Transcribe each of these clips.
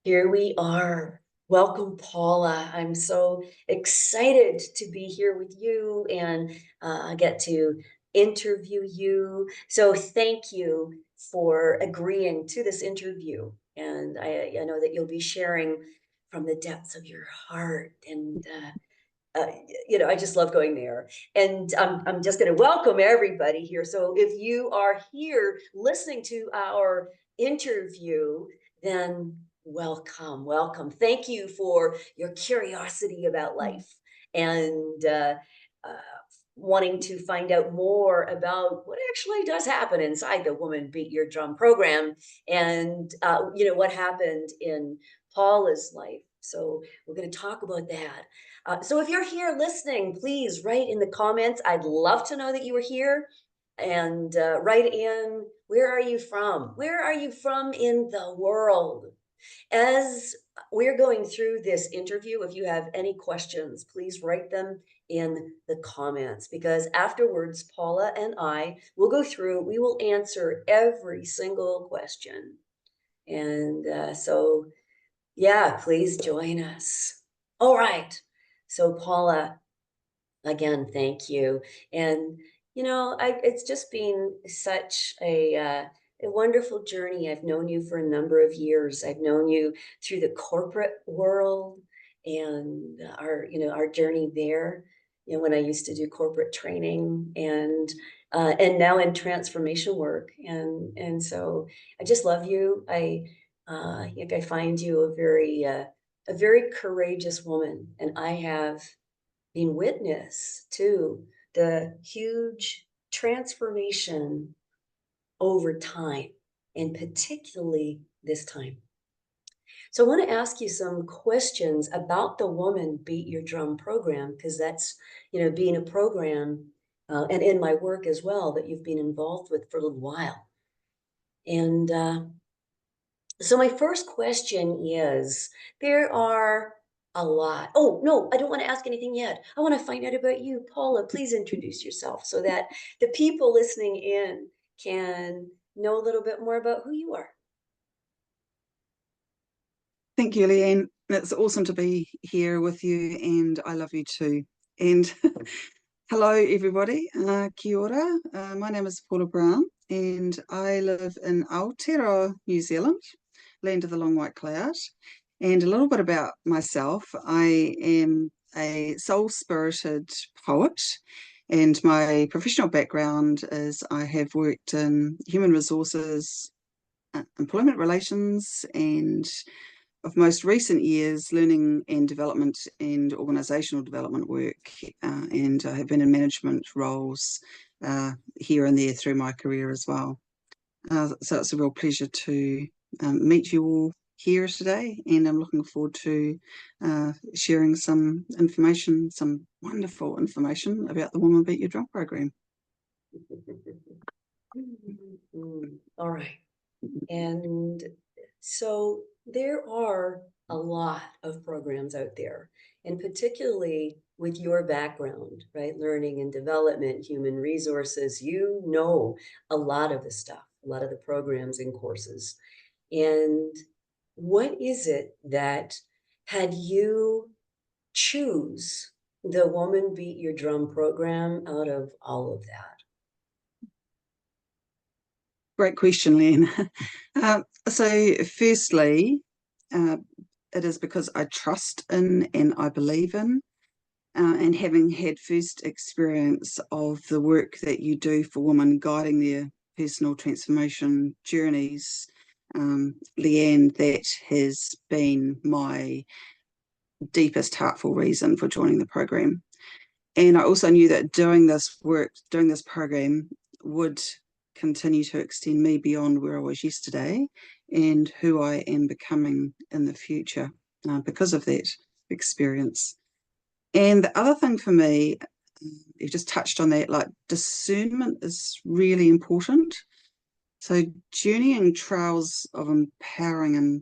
Here we are. Welcome, Paula. I'm so excited to be here with you and get to interview you. So thank you for agreeing to this interview. And I know that you'll be sharing from the depths of your heart. And I just love going there. And I'm just going to welcome everybody here. So if you are here listening to our interview, then welcome, welcome. Thank you for your curiosity about life and uh, wanting to find out more about what actually does happen inside the Woman Beat Your Drum program and, what happened in Paula's life. So we're going to talk about that. So if you're here listening, please write in the comments. I'd love to know that you were here. And write in, where are you from? Where are you from in the world? As we're going through this interview, if you have any questions, please write them in the comments because afterwards, Paula and I will go through, we will answer every single question. And yeah, please join us. All right. So, Paula, again, thank you. And it's just been such a wonderful journey. I've known you for a number of years. I've known you through the corporate world and our journey there. When I used to do corporate training and now in transformation work. And so I just love you. I find you a very courageous woman, and I have being witness to the huge transformation over time, and particularly this time. So I want to ask you some questions about the Woman Beat Your Drum program, because that's, being a program and in my work as well that you've been involved with for a little while. And so my first question is, there are a lot. Oh, no, I don't want to ask anything yet. I want to find out about you. Paula, please introduce yourself so that the people listening in can know a little bit more about who you are. Thank you, Leanne. It's awesome to be here with you, and I love you too. And hello, everybody. Kia ora. My name is Paula Brown, and I live in Aotearoa, New Zealand, land of the long white cloud. And a little bit about myself. I am a soul-spirited poet, and my professional background is I have worked in human resources, employment relations, and of most recent years, learning and development and organisational development work, and I have been in management roles here and there through my career as well. So it's a real pleasure to meet you all here today, and I'm looking forward to sharing some information, some wonderful information about the Woman Beat Your Drum program. All right. And so there are a lot of programs out there, and particularly with your background, right? Learning and development, human resources, a lot of the stuff, a lot of the programs and courses. And what is it that had you choose the Woman Beat Your Drum program out of all of that? Great question, Len. So firstly, it is because I trust in and I believe in, and having had first experience of the work that you do for women guiding their personal transformation journeys, Leanne, that has been my deepest heartful reason for joining the program. And I also knew that doing this work, doing this program would continue to extend me beyond where I was yesterday and who I am becoming in the future because of that experience. And the other thing for me, you just touched on that, like discernment is really important. So journeying trails of empowering and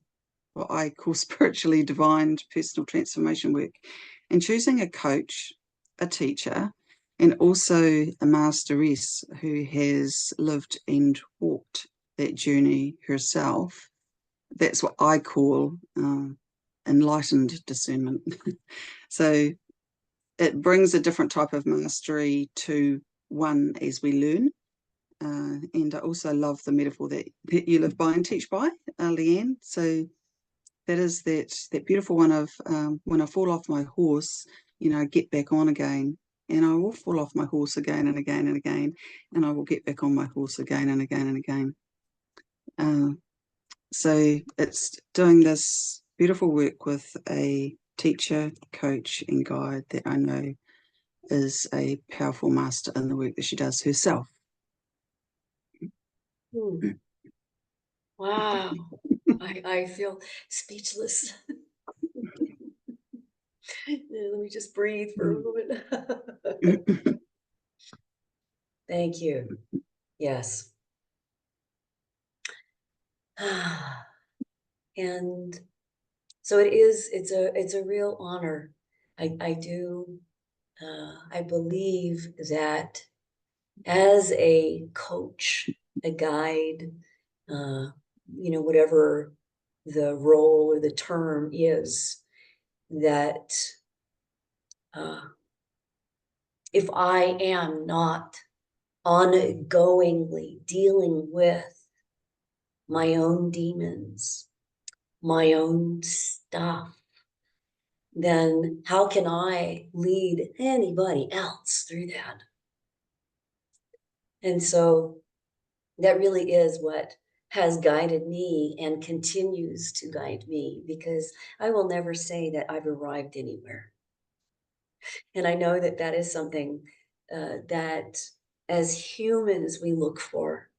what I call spiritually divined personal transformation work, and choosing a coach, a teacher, and also a masteress who has lived and walked that journey herself that's what I call enlightened discernment. So it brings a different type of mastery to one as we learn. And I also love the metaphor that you live by and teach by, Leanne. So that is that beautiful one of when I fall off my horse, get back on again. And I will fall off my horse again and again and again, and I will get back on my horse again and again and again. So it's doing this beautiful work with a teacher, coach, and guide that I know is a powerful master in the work that she does herself. Wow. I feel speechless. Let me just breathe for a moment. Thank you. Yes. And so it's a real honor. I do, I believe that as a coach, a guide, whatever the role or the term is, that if I am not ongoingly dealing with my own demons, my own stuff, then how can I lead anybody else through that? And so that really is what has guided me and continues to guide me, because I will never say that I've arrived anywhere. And I know that that is something that as humans we look for.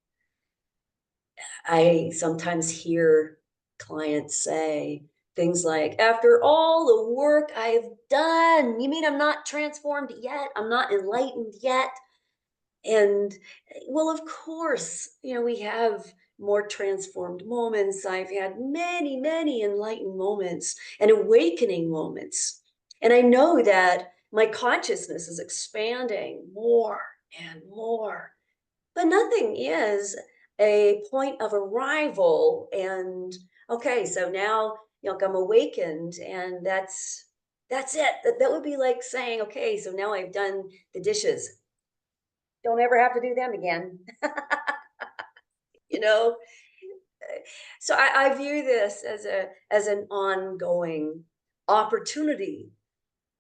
I sometimes hear clients say things like, after all the work I've done, you mean I'm not transformed yet? I'm not enlightened yet? And well, of course, we have more transformed moments. I've had many, many enlightened moments and awakening moments. And I know that my consciousness is expanding more and more, but nothing is a point of arrival. And okay, so now, I'm awakened, and that's it. That would be like saying, okay, so now I've done the dishes. Don't ever have to do them again. you know? So I view this as an ongoing opportunity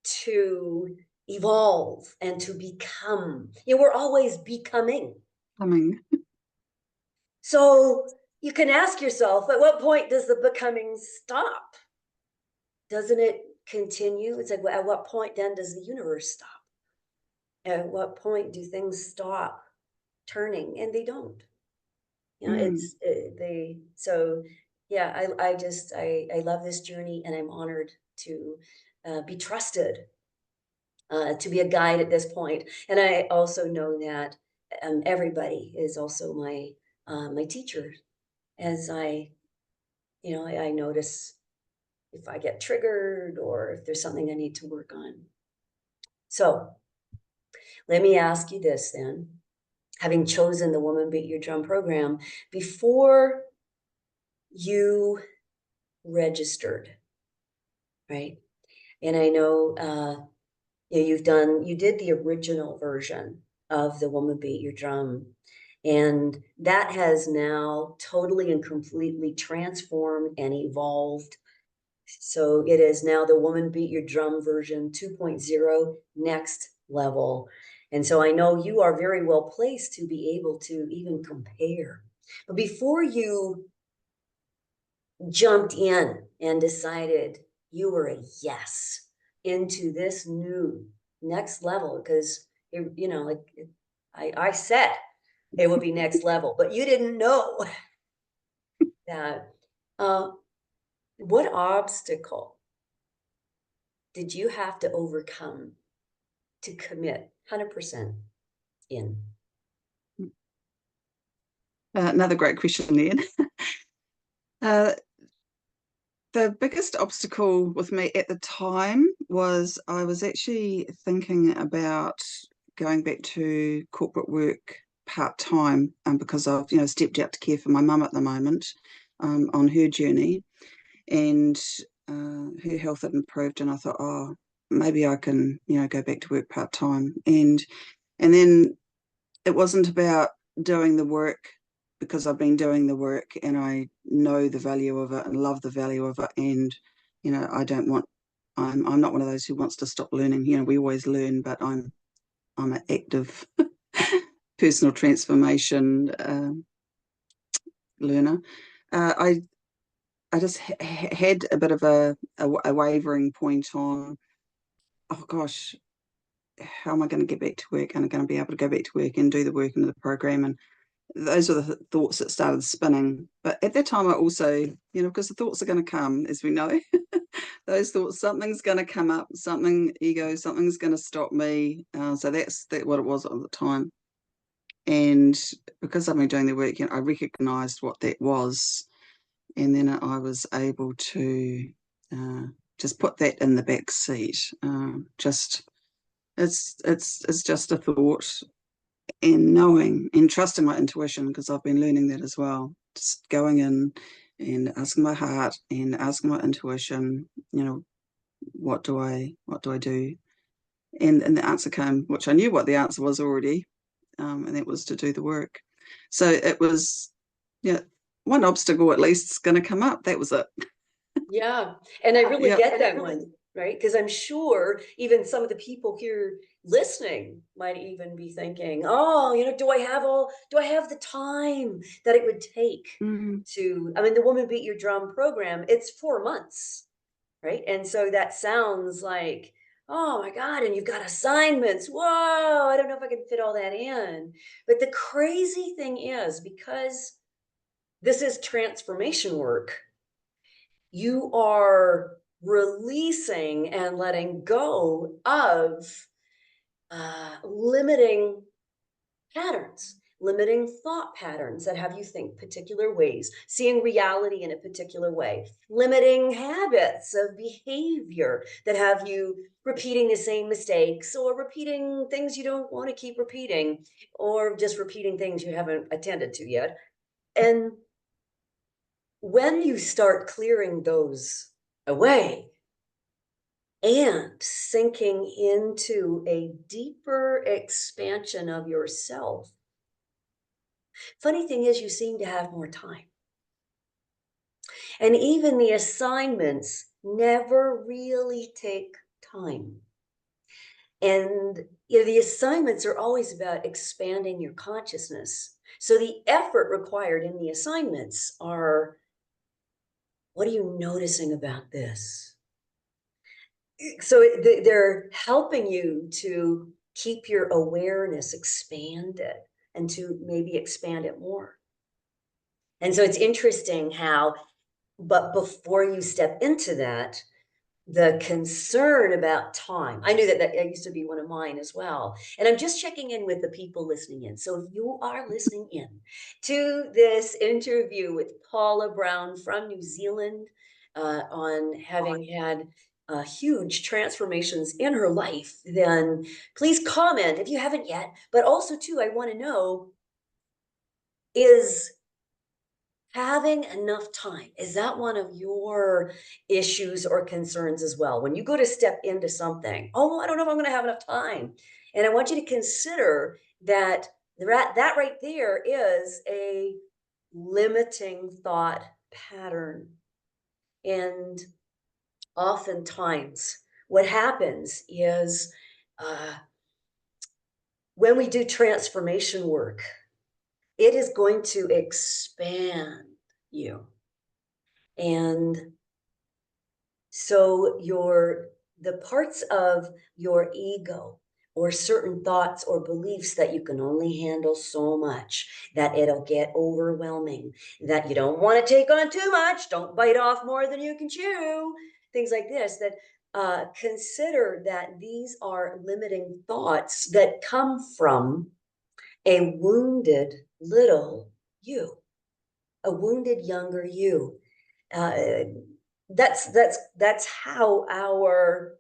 to evolve and to become. We're always becoming. I mean, So you can ask yourself, at what point does the becoming stop? Doesn't it continue? It's like, well, at what point then does the universe stop? At what point do things stop turning? And they don't. mm, It's they. So yeah, I love this journey, and I'm honored to be trusted to be a guide at this point. And I also know that everybody is also my teacher, as I notice if I get triggered or if there's something I need to work on. So let me ask you this then. Having chosen the Woman Beat Your Drum program, before you registered, right? And I know you did the original version of the Woman Beat Your Drum. And that has now totally and completely transformed and evolved. So it is now the Woman Beat Your Drum version 2.0, next level. And so I know you are very well placed to be able to even compare. But before you jumped in and decided you were a yes into this new next level, because I said it would be next level, but you didn't know that. What obstacle did you have to overcome to commit 100% in? another great question, Leanne. Uh, the biggest obstacle with me at the time was I was actually thinking about going back to corporate work part-time because I've stepped out to care for my mum at the moment. on her journey, and her health had improved, and I thought, oh, maybe I can, go back to work part-time. And then it wasn't about doing the work, because I've been doing the work and I know the value of it and love the value of it. And, I don't want, I'm not one of those who wants to stop learning. We always learn, but I'm an active personal transformation learner. I just had a bit of a wavering point on, oh gosh, how am I going to get back to work? And I'm going to be able to go back to work and do the work into the program. And those are the thoughts that started spinning. But at that time, I also, because the thoughts are going to come, as we know, those thoughts, something's going to come up, something's going to stop me. So that's what it was at the time. And because I've been doing the work, I recognized what that was. And then I was able to just put that in the back seat. Just it's just a thought, and knowing and trusting my intuition, because I've been learning that as well. Just going in and asking my heart and asking my intuition, what do I do? And the answer came, which I knew what the answer was already, and that was to do the work. So it was, yeah, one obstacle at least is going to come up. That was it. Yeah. And I really Yeah. get that one, right? Because I'm sure even some of the people here listening might even be thinking, oh, do I have the time that it would take Mm, I mean, the Woman Beat Your Drum program, it's 4 months, right? And so that sounds like, oh my God, and you've got assignments. Whoa, I don't know if I can fit all that in. But the crazy thing is, because this is transformation work, you are releasing and letting go of limiting patterns, limiting thought patterns that have you think particular ways, seeing reality in a particular way, limiting habits of behavior that have you repeating the same mistakes or repeating things you don't want to keep repeating, or just repeating things you haven't attended to yet. And when you start clearing those away and sinking into a deeper expansion of yourself, funny thing is, you seem to have more time. And even the assignments never really take time. And the assignments are always about expanding your consciousness. So the effort required in the assignments are, what are you noticing about this? So they're helping you to keep your awareness expanded and to maybe expand it more. And so it's interesting how, but before you step into that, the concern about time, I knew that used to be one of mine as well. And I'm just checking in with the people listening in. So if you are listening in to this interview with Paula Brown from New Zealand, on having had huge transformations in her life, then please comment if you haven't yet. But also, too, I want to know, is having enough time, is that one of your issues or concerns as well? When you go to step into something, oh, I don't know if I'm going to have enough time. And I want you to consider that that right there is a limiting thought pattern. And oftentimes, what happens is when we do transformation work, it is going to expand you. And so the parts of your ego or certain thoughts or beliefs that you can only handle so much, that it'll get overwhelming, that you don't want to take on too much, don't bite off more than you can chew, things like this, that consider that these are limiting thoughts that come from a wounded little you, a wounded younger you. Uh, that's how our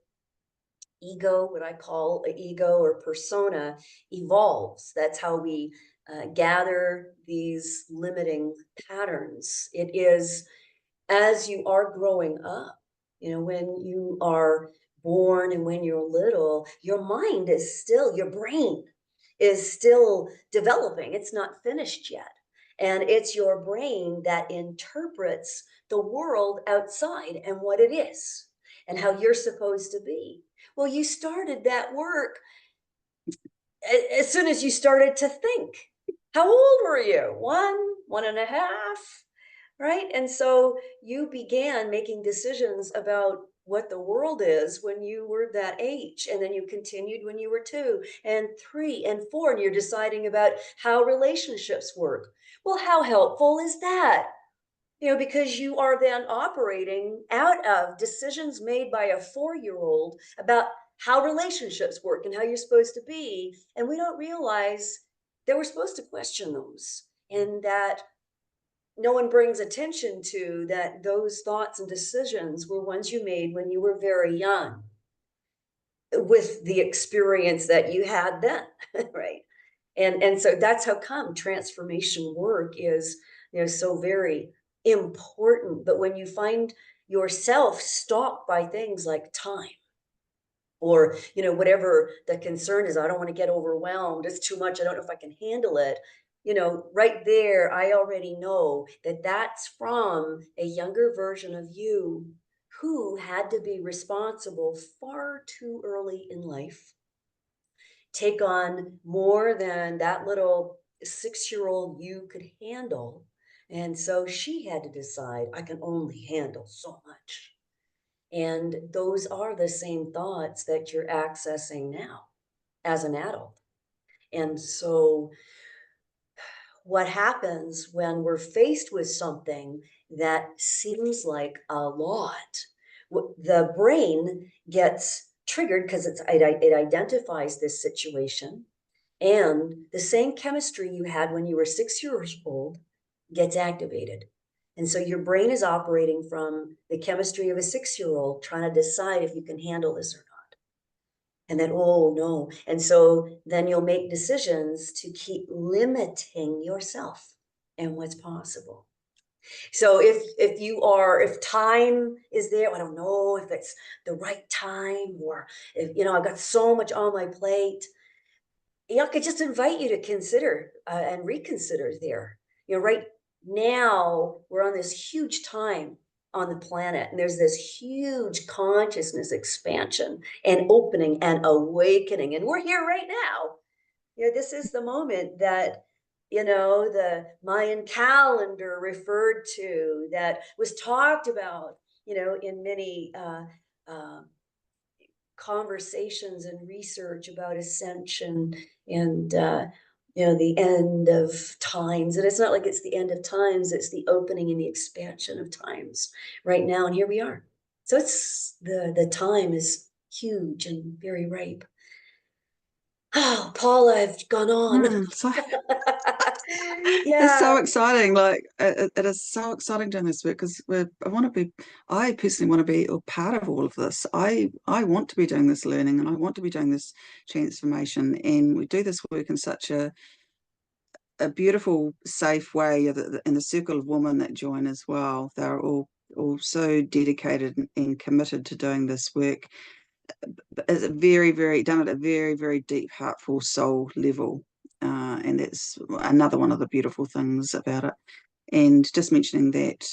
ego, what I call ego or persona, evolves. That's how we gather these limiting patterns. It is as you are growing up, when you are born and when you're little, your mind is still, your brain is still developing. It's not finished yet. And it's your brain that interprets the world outside and what it is and how you're supposed to be. Well, you started that work as soon as you started to think. How old were you? 1.5, right? And so you began making decisions about what the world is when you were that age. And then you continued when you were 2 and 3 and 4, and you're deciding about how relationships work. Well, how helpful is that? Because you are then operating out of decisions made by a 4-year-old about how relationships work and how you're supposed to be. And we don't realize that we're supposed to question those, and that no one brings attention to that those thoughts and decisions were ones you made when you were very young with the experience that you had then, right? And so that's how come transformation work is, so very important. But when you find yourself stalked by things like time, or whatever the concern is, I don't want to get overwhelmed, it's too much, I don't know if I can handle it, right there I already know that that's from a younger version of you who had to be responsible far too early in life, take on more than that little 6-year-old you could handle. And so she had to decide, I can only handle so much. And those are the same thoughts that you're accessing now as an adult. And so, what happens when we're faced with something that seems like a lot? The brain gets triggered because it identifies this situation, and the same chemistry you had when you were 6 years old gets activated. And so your brain is operating from the chemistry of a 6-year-old, trying to decide if you can handle this or not. And then, oh no. And so then you'll make decisions to keep limiting yourself and what's possible. So if time is there, I don't know if it's the right time, or if, I've got so much on my plate. I could just invite you to consider and reconsider there. Right now we're on this huge time on the planet, and there's this huge consciousness expansion and opening and awakening, and we're here right now. This is the moment that the Mayan calendar referred to, that was talked about in many conversations and research about ascension, and the end of times. And it's not like it's the end of times, it's the opening and the expansion of times right now, and here we are. So it's the time is huge and very ripe. Oh, Paula, I've gone on. So it's Yeah. so exciting. Like it is so exciting doing this work because I personally want to be a part of all of this. I want to be doing this learning, and I want to be doing this transformation. And we do this work in such a beautiful, safe way. And the circle of women that join as well, they're all so dedicated and committed to doing this work. It's very, very done at a very, very deep, heartful soul level. And that's another one of the beautiful things about it. And just mentioning that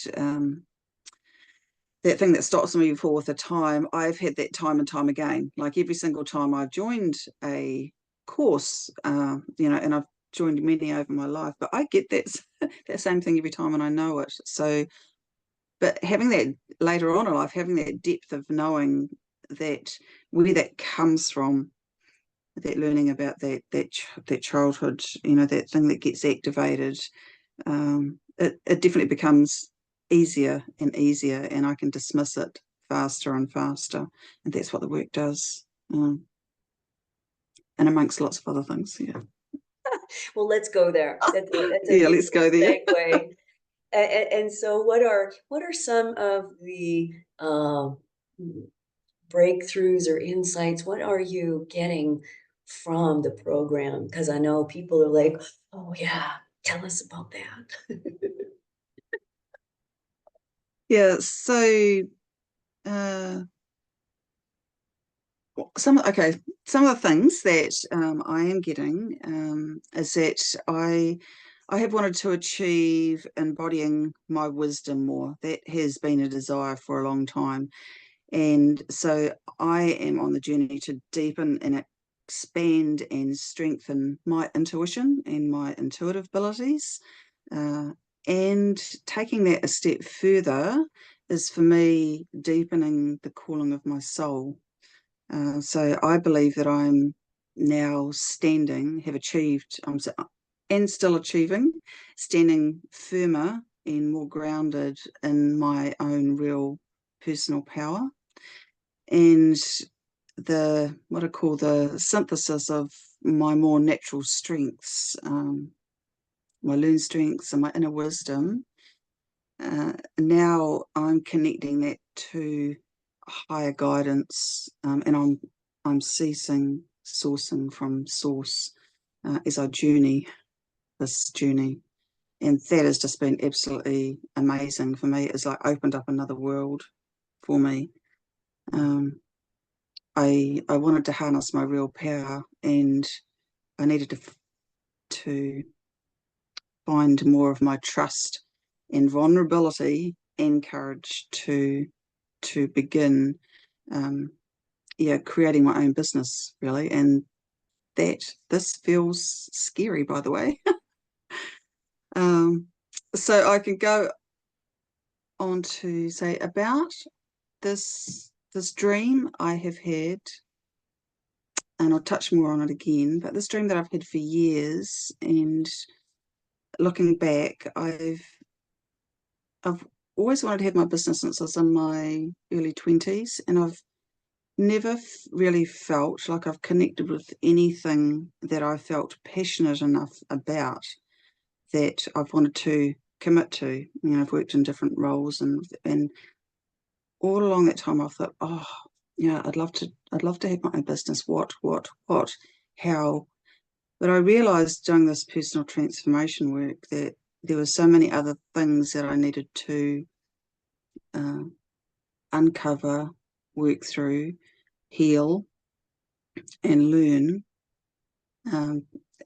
that thing that stops me before with the time, I've had that time and time again. Like every single time I've joined a course, and I've joined many over my life, but I get that same thing every time, and I know it. So, but having that later on in life, having that depth of knowing that where that comes from, that learning about that childhood, that thing that gets activated, it definitely becomes easier and easier, and I can dismiss it faster and faster, and that's what the work does, and amongst lots of other things. Yeah. Well, let's go there. That's a Yeah, let's beautiful go there. segue. And so what are some of the breakthroughs or insights? What are you getting from the program? Because I know people are like, oh yeah, tell us about that. Yeah, so uh, some of the things that I am getting is that I have wanted to achieve embodying my wisdom more. That has been a desire for a long time. And so I am on the journey to deepen and expand and strengthen my intuition and my intuitive abilities. Uh, and taking that a step further is for me deepening the calling of my soul. So I believe that I'm now standing, have achieved, and still achieving, standing firmer and more grounded in my own real personal power. And the what I call the synthesis of my more natural strengths, my learned strengths and my inner wisdom. Now I'm connecting that to higher guidance, and I'm ceasing sourcing from source as I journey this journey, and that has just been absolutely amazing for me. It's like opened up another world for me. Um, I wanted to harness my real power, and I needed to find more of my trust and vulnerability and courage to begin, um, yeah, creating my own business really. And that this feels scary, by the way. um, so I can go on to say about this dream I have had, and I'll touch more on it again, but this dream that I've had for years, and looking back, I've always wanted to have my business since I was in my early 20s, and I've never really felt like I've connected with anything that I felt passionate enough about that I've wanted to commit to. I've worked in different roles, and all along that time I thought, oh, yeah, I'd love to have my own business. What, how? But I realized during this personal transformation work that there were so many other things that I needed to uh, uncover, work through, heal, and learn.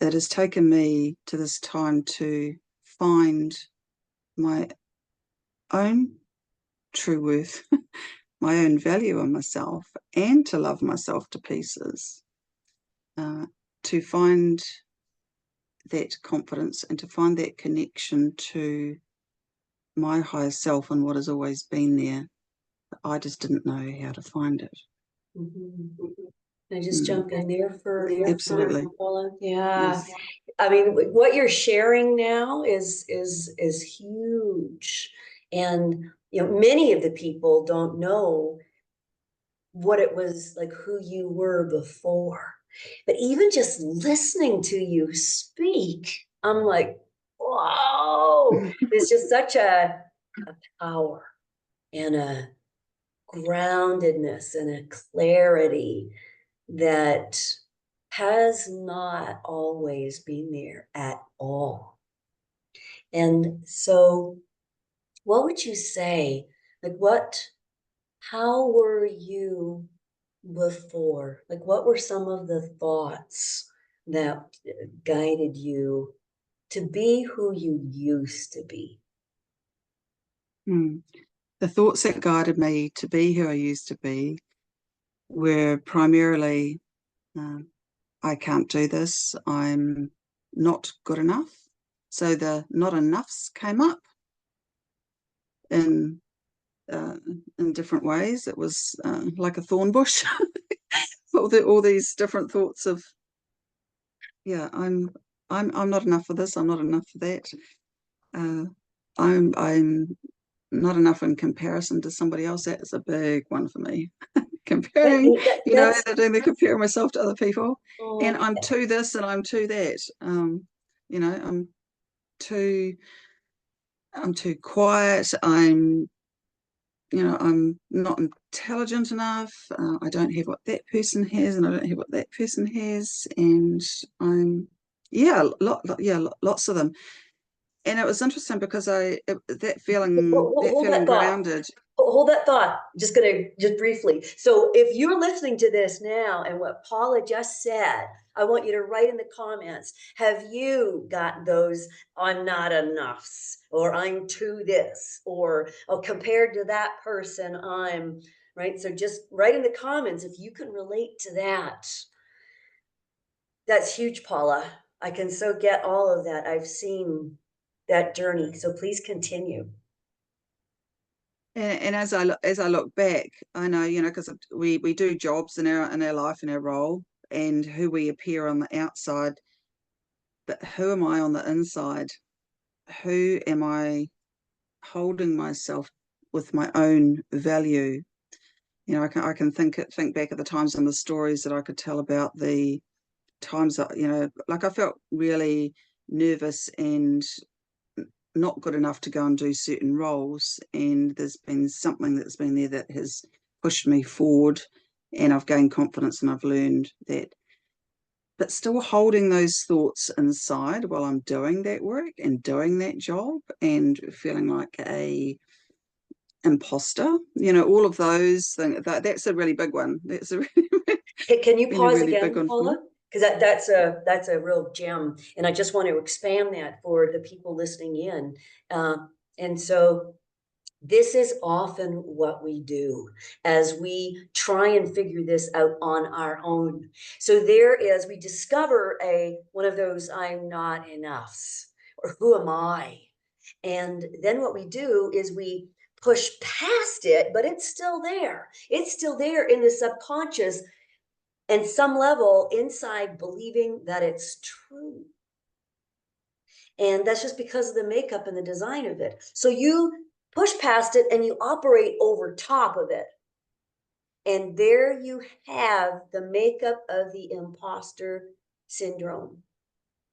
It has taken me to this time to find my own true worth, my own value in myself, and to love myself to pieces, to find that confidence and to find that connection to my higher self and what has always been there. I just didn't know how to find it. Mhm. Can I just Mm, jump in there for a absolutely. minute, Paula? Yeah. Yes. I mean, what you're sharing now is huge. And many of the people don't know what it was like, who you were before. But even just listening to you speak, I'm like, whoa, there's just such a power and a groundedness and a clarity that has not always been there at all. And so, what would you say? Like, how were you before? Like, what were some of the thoughts that guided you to be who you used to be? Mm. The thoughts that guided me to be who I used to be were primarily, um, I can't do this, I'm not good enough. So the not enoughs came up in uh, in different ways. It was like a thorn bush. All these different thoughts of, yeah, I'm not enough for this. I'm not enough for that. Uh, I'm not enough in comparison to somebody else. That is a big one for me. But Comparing, that's doing the comparing myself to other people, and oh, I'm to this and I'm to that. You know, too I'm too quiet. I'm I'm not intelligent enough. I don't have what that person has, and I don't have what that person has, and I'm, yeah, lots of them. And it was interesting because that Hold feeling that thought. grounded. Hold that thought. Just briefly. So if you're listening to this now and what Paula just said, I want you to write in the comments, have you got those I'm not enoughs, or I'm too this, or oh, compared to that person, I'm right. So just write in the comments if you can relate to that. That's huge, Paula. I can so get all of that. I've seen that journey. So please continue. And as I look back, I know, because we do jobs in our life and our role, and who we appear on the outside, but who am I on the inside? Who am I holding myself with my own value? I can think back at the times and the stories that I could tell about the times that, like I felt really nervous and not good enough to go and do certain roles. And there's been something that's been there that has pushed me forward, and I've gained confidence and I've learned that. But still holding those thoughts inside while I'm doing that work and doing that job and feeling like a imposter, all of those things. That's a really big one. That's a really, Can you been a pause really big again, one for me. Paula? Because that's a real gem, and I just want to expand that for the people listening in. And so this is often what we do as we try and figure this out on our own. So there is, we discover one of those I'm not enoughs, or who am I? And then what we do is we push past it, but it's still there. It's still there in the subconscious and some level inside believing that it's true. And that's just because of the makeup and the design of it. So you push past it and you operate over top of it. And there you have the makeup of the imposter syndrome,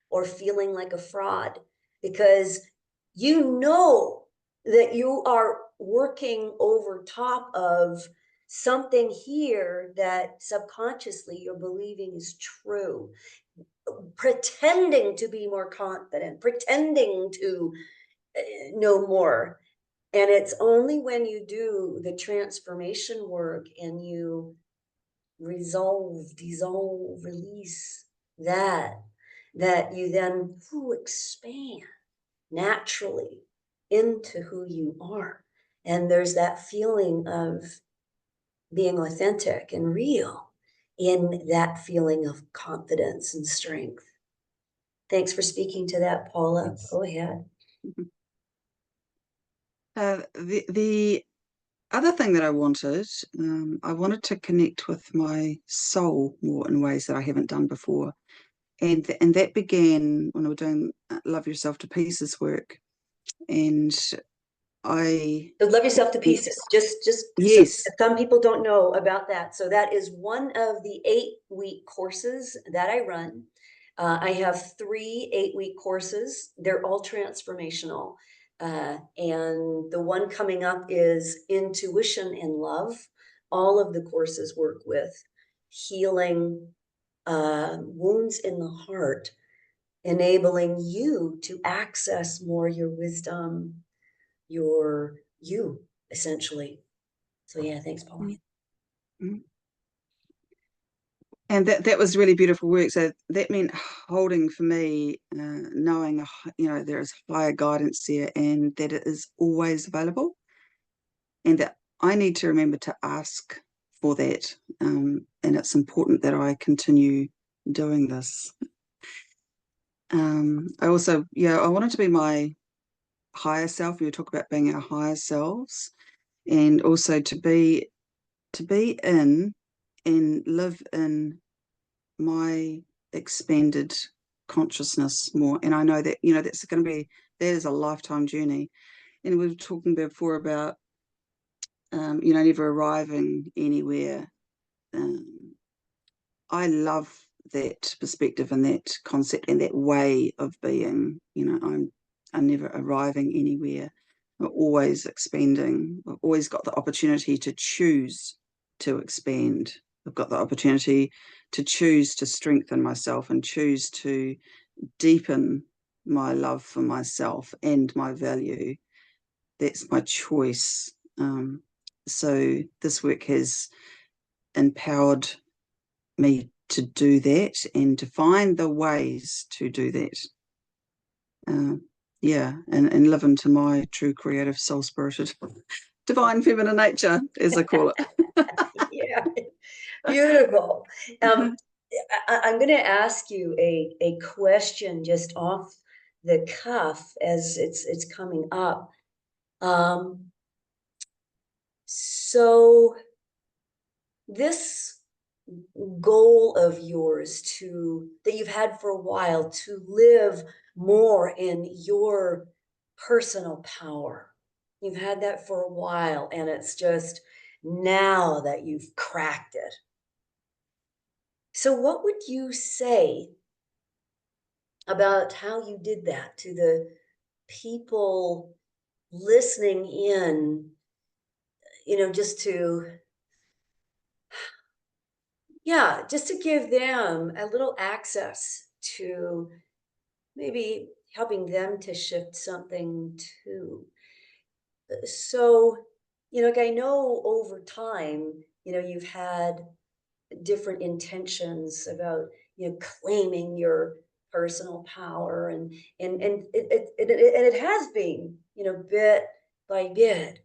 or feeling like a fraud, because you know that you are working over top of something here that subconsciously you're believing is true, pretending to be more confident, pretending to know more. And it's only when you do the transformation work and you dissolve, release that, that you then expand naturally into who you are. And there's that feeling of being authentic and real in that feeling of confidence and strength. Thanks for speaking to that, Paula. Go ahead. The other thing that I wanted to connect with my soul more in ways that I haven't done before. And that began when we were doing Love Yourself to Pieces work. And I, So love yourself to pieces. Just so yes, some people don't know about that. So that is one of the 8-week courses that I run. I have 3 8-week courses. They're all transformational. And the one coming up is Intuition and Love. All of the courses work with healing wounds in the heart, enabling you to access more your wisdom, your you, essentially. So yeah, thanks, Paula. mm, and that was really beautiful work. So that meant holding for me, knowing there is higher guidance there, and that it is always available, and that I need to remember to ask for that. And it's important that I continue doing this. I also, I wanted to be my higher self. You talk about being our higher selves, and also to be in and live in my expanded consciousness more. And I know that that is a lifetime journey. And we were talking before about never arriving anywhere. I love that perspective and that concept and that way of being. I'm never arriving anywhere. We're always expanding. We've always got the opportunity to choose to expand. I've got the opportunity to choose to strengthen myself and choose to deepen my love for myself and my value. That's my choice. So this work has empowered me to do that and to find the ways to do that. Yeah, and live into my true creative soul spirited divine feminine nature, as I call it. Yeah, beautiful. I'm going to ask you a question just off the cuff as it's coming up. So this goal of yours to that you've had for a while to live more in your personal power. You've had that for a while, and it's just now that you've cracked it. So what would you say about how you did that to the people listening in, just to, yeah, just to give them a little access to maybe helping them to shift something too. So, like I know over time, you've had different intentions about, claiming your personal power and it has been, bit by bit.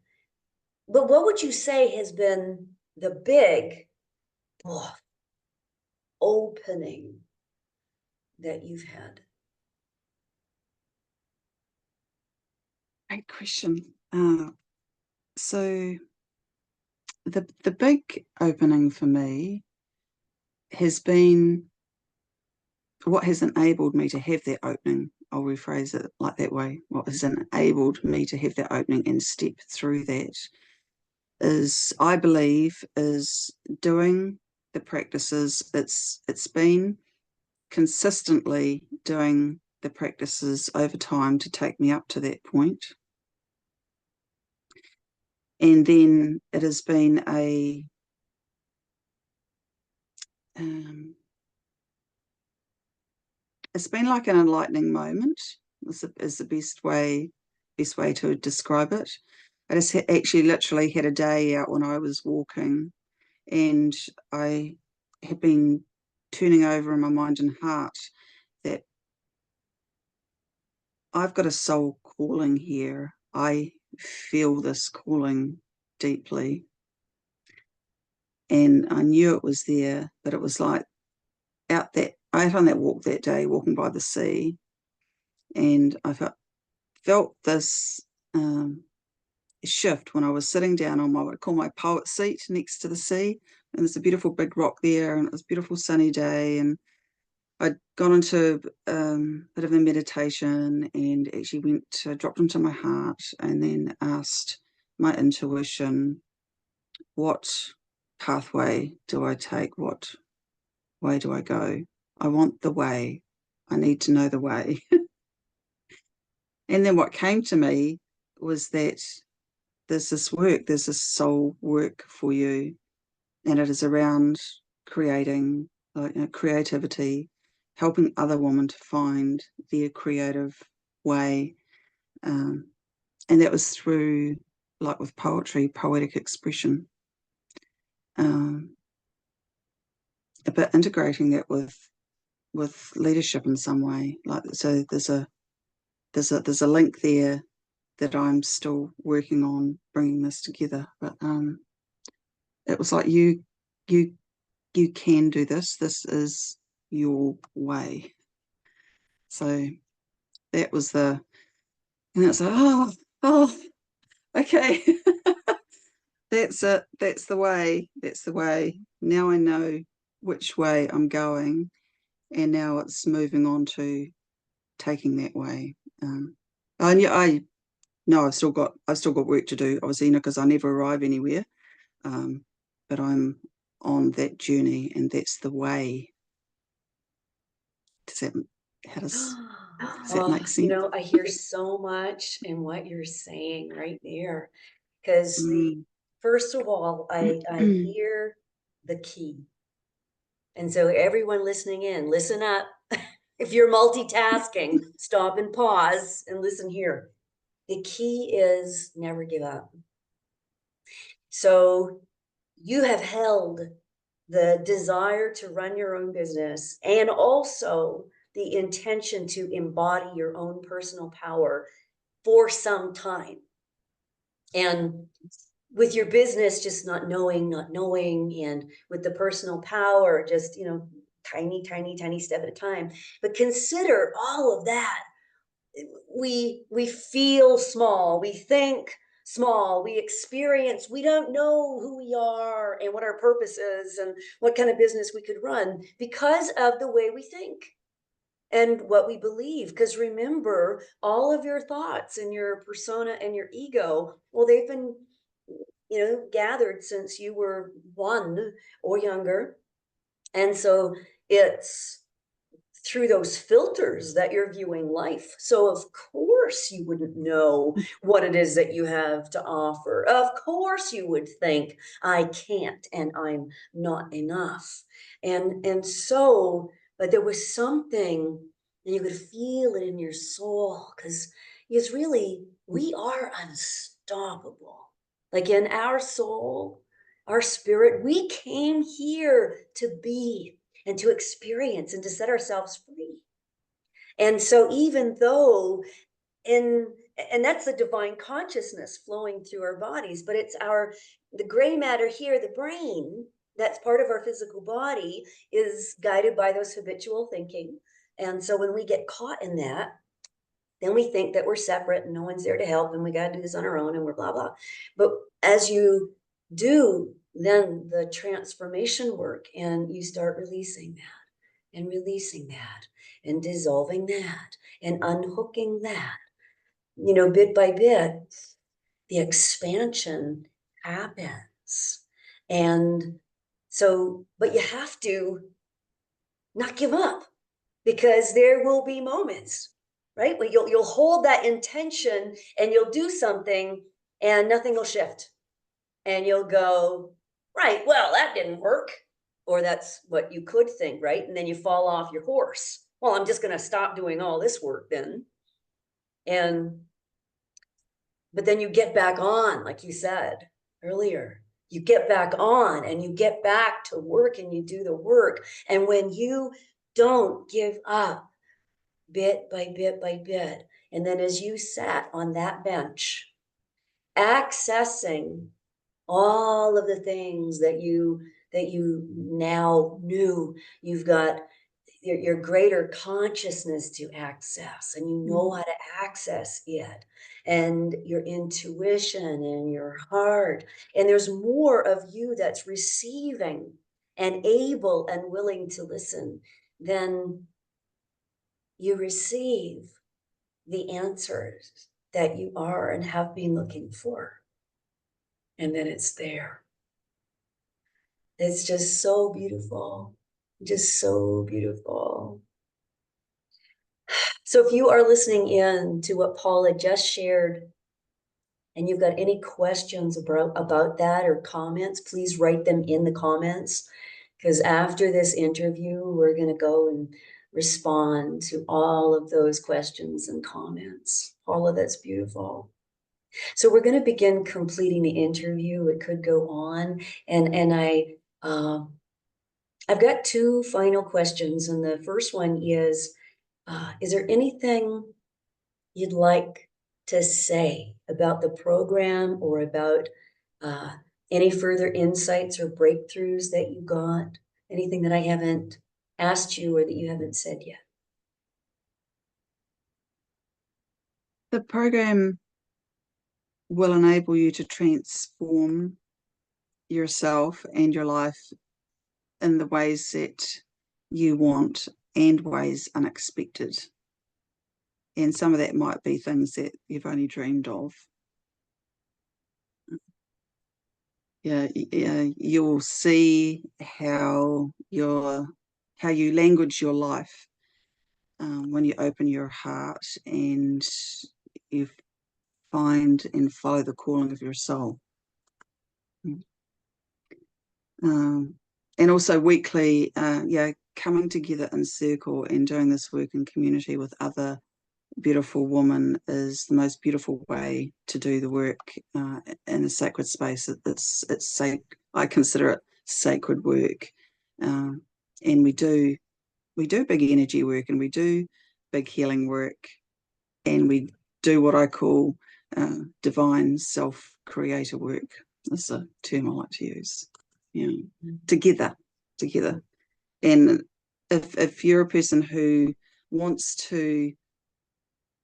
But what would you say has been the big oh, opening that you've had? Great question. So the big opening for me has been what has enabled me to have that opening. I'll rephrase it like that way. What has enabled me to have that opening and step through that is, I believe, is doing the practices. It's been consistently doing the practices over time to take me up to that point. And then it has been it's been like an enlightening moment is the best way to describe it. I just actually literally had a day out when I was walking, and I had been turning over in my mind and heart that I've got a soul calling here. I feel this calling deeply. And I knew it was there, but it was like I had on that walk that day, walking by the sea, and I felt this shift when I was sitting down on what I call my poet seat next to the sea. And there's a beautiful big rock there, and it was a beautiful sunny day. And I'd gone into a bit of a meditation and actually dropped into my heart and then asked my intuition, what pathway do I take? What way do I go? I want the way. I need to know the way. And then what came to me was that there's this soul work for you, and it is around creating, creativity, helping other women to find their creative way. And that was through, like with poetry, poetic expression. But integrating that with leadership in some way. Like, so there's a link there that I'm still working on bringing this together. But it was like you can do this. This is your way. So that was and it's like, oh, okay. That's it. That's the way. That's the way. Now I know which way I'm going, and now it's moving on to taking that way. And yeah, I no, I've still got work to do, obviously, because I never arrive anywhere. But I'm on that journey, and that's the way. Does that how does Does that Oh, make sense? I hear so much in what you're saying right there. Because Mm. first of all, I hear the key. And so everyone listening in, listen up. If you're multitasking, stop and pause and listen here. The key is never give up. So you have held the desire to run your own business and also the intention to embody your own personal power for some time. And with your business, just not knowing, and with the personal power, just, tiny, tiny, tiny step at a time. But consider all of that. We feel small, we think small, we experience, we don't know who we are and what our purpose is and what kind of business we could run because of the way we think and what we believe. Because remember, all of your thoughts and your persona and your ego, well, they've been, gathered since you were one or younger. And so it's through those filters that you're viewing life. So of course you wouldn't know what it is that you have to offer. Of course you would think I can't and I'm not enough. And so, but there was something, and you could feel it in your soul, because it's really, we are unstoppable. Like in our soul, our spirit, we came here to be and to experience and to set ourselves free. And so even though in and that's the divine consciousness flowing through our bodies, but it's the gray matter here, the brain, that's part of our physical body, is guided by those habitual thinking. And so when we get caught in that, then we think that we're separate and no one's there to help and we got to do this on our own and we're blah blah. But as you do then the transformation work and you start releasing that and releasing that and dissolving that and unhooking that, bit by bit, the expansion happens. And so, but you have to not give up, because there will be moments, right? Where you'll hold that intention and you'll do something and nothing will shift. And you'll go, right, well, that didn't work. Or that's what you could think, right? And then you fall off your horse. Well, I'm just going to stop doing all this work then. And but then you get back on, like you said earlier. You get back on and you get back to work and you do the work. And when you don't give up bit by bit by bit, and then as you sat on that bench, accessing all of the things that you now knew, you've got your greater consciousness to access, and you know how to access it, and your intuition and your heart, and there's more of you that's receiving and able and willing to listen. Then you receive the answers that you are and have been looking for, and then it's there. It's just so beautiful, just so beautiful. So if you are listening in to what Paula just shared and you've got any questions about that or comments, please write them in the comments, because after this interview, we're going to go and respond to all of those questions and comments. Paula, that's beautiful. So we're going to begin completing the interview. It could go on, and I've got two final questions, and the first one is there anything you'd like to say about the program or about uh, any further insights or breakthroughs that you got? Anything that I haven't asked you or that you haven't said yet? The program will enable you to transform yourself and your life in the ways that you want and ways unexpected. And some of that might be things that you've only dreamed of. Yeah, you'll see how you language your life when you open your heart and you find and follow the calling of your soul. And also weekly, coming together in circle and doing this work in community with other beautiful women is the most beautiful way to do the work in a sacred space. I consider it sacred work, and we do big energy work, and we do big healing work, and we do what I call divine self-creator work. That's a term I like to use. Together. And if you're a person who wants to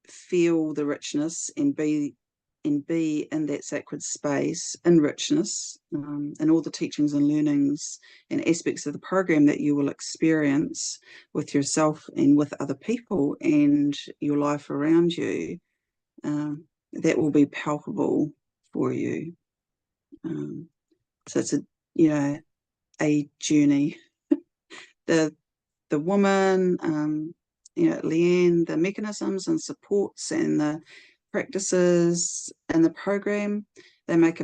feel the richness and be in that sacred space in richness, and all the teachings and learnings and aspects of the program that you will experience with yourself and with other people and your life around you, that will be palpable for you. So it's a journey. The woman, Leanne, the mechanisms and supports and the practices and the program, they make a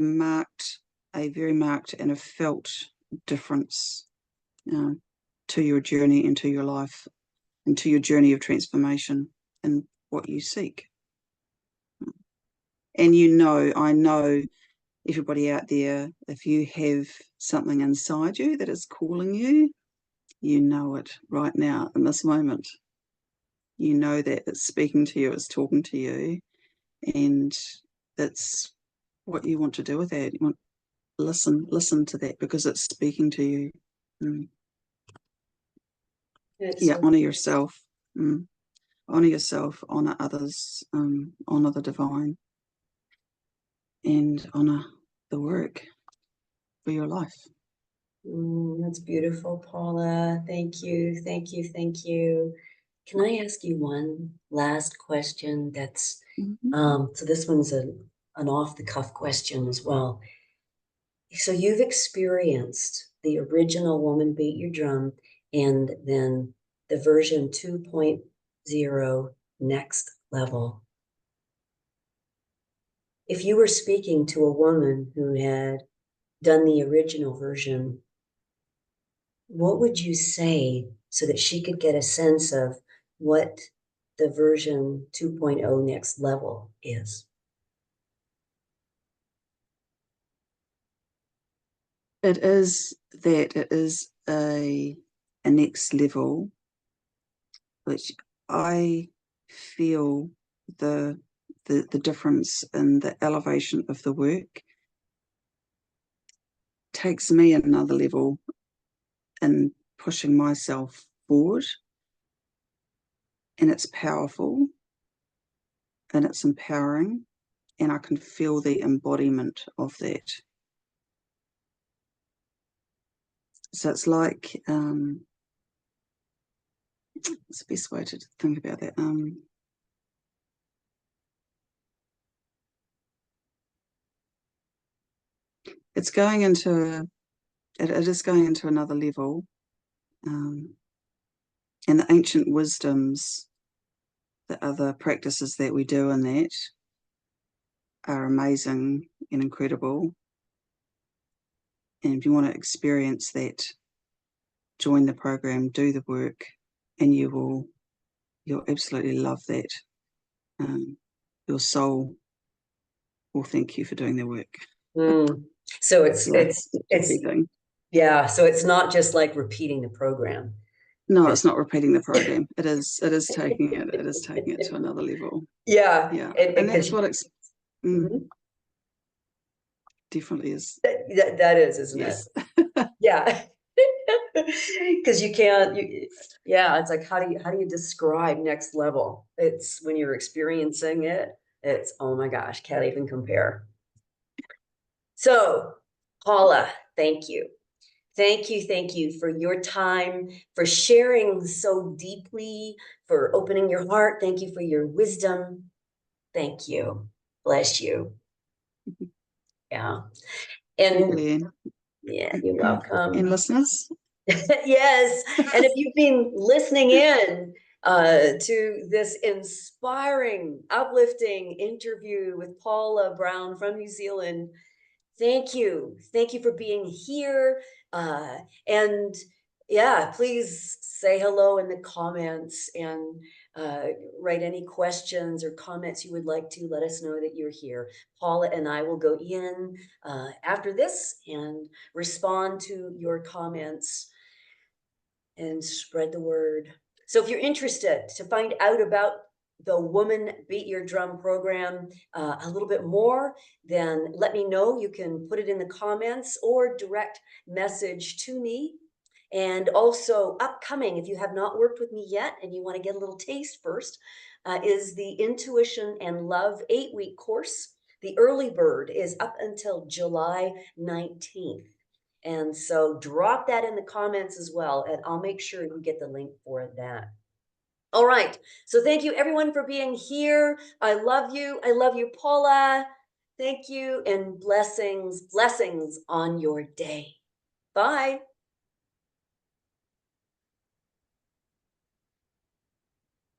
very marked and a felt difference to your journey and to your life and to your journey of transformation and what you seek. And I know everybody out there, if you have something inside you that is calling you, you know it right now in this moment. You know that it's speaking to you, it's talking to you, and that's what you want to do with that. You want listen to that because it's speaking to you. Honor yourself. Honor yourself, honor others, honor the divine, and honor the work for your life. That's beautiful, Paula. Thank you. Can I ask you one last question? That's so this one's an off-the-cuff question as well. So you've experienced the original Woman Beat Your Drum and then the version 2.0 next level. If you were speaking to a woman who had done the original version, what would you say so that she could get a sense of what the version 2.0 next level is? It is a next level, which I feel the difference in the elevation of the work takes me another level in pushing myself forward, and it's powerful and it's empowering, and I can feel the embodiment of that. So it's like, it's the best way to think about that. It is going into another level, and the ancient wisdoms, the other practices that we do in that are amazing and incredible. And if you want to experience that, join the program, do the work, and you'll absolutely love that. Your soul will thank you for doing the work. So it's so it's not just like repeating the program. No, it's not repeating the program. It is taking it to another level. Yeah. And that's what it's definitely is. That is, isn't it? Yeah. Because you can't, it's like, how do you describe next level? It's when you're experiencing it, it's, oh my gosh, can't even compare. So, Paula, thank you. Thank you for your time, for sharing so deeply, for opening your heart. Thank you for your wisdom. Thank you. Bless you. Yeah. And yeah, you're welcome. And listeners. Yes. And if you've been listening in, to this inspiring, uplifting interview with Paula Brown from New Zealand. Thank you. Thank you for being here. And yeah, please say hello in the comments and uh, write any questions or comments you would like to. Let us know that you're here. Paula and I will go in after this and respond to your comments and spread the word. So if you're interested to find out about the Woman Beat Your Drum program a little bit more, then let me know. You can put it in the comments or direct message to me. And also upcoming, if you have not worked with me yet and you want to get a little taste first, is the Intuition and Love 8-week course. The early bird is up until July 19th. And so drop that in the comments as well, and I'll make sure you get the link for that. All right. So thank you everyone for being here. I love you. I love you, Paula. Thank you, and blessings, blessings on your day. Bye.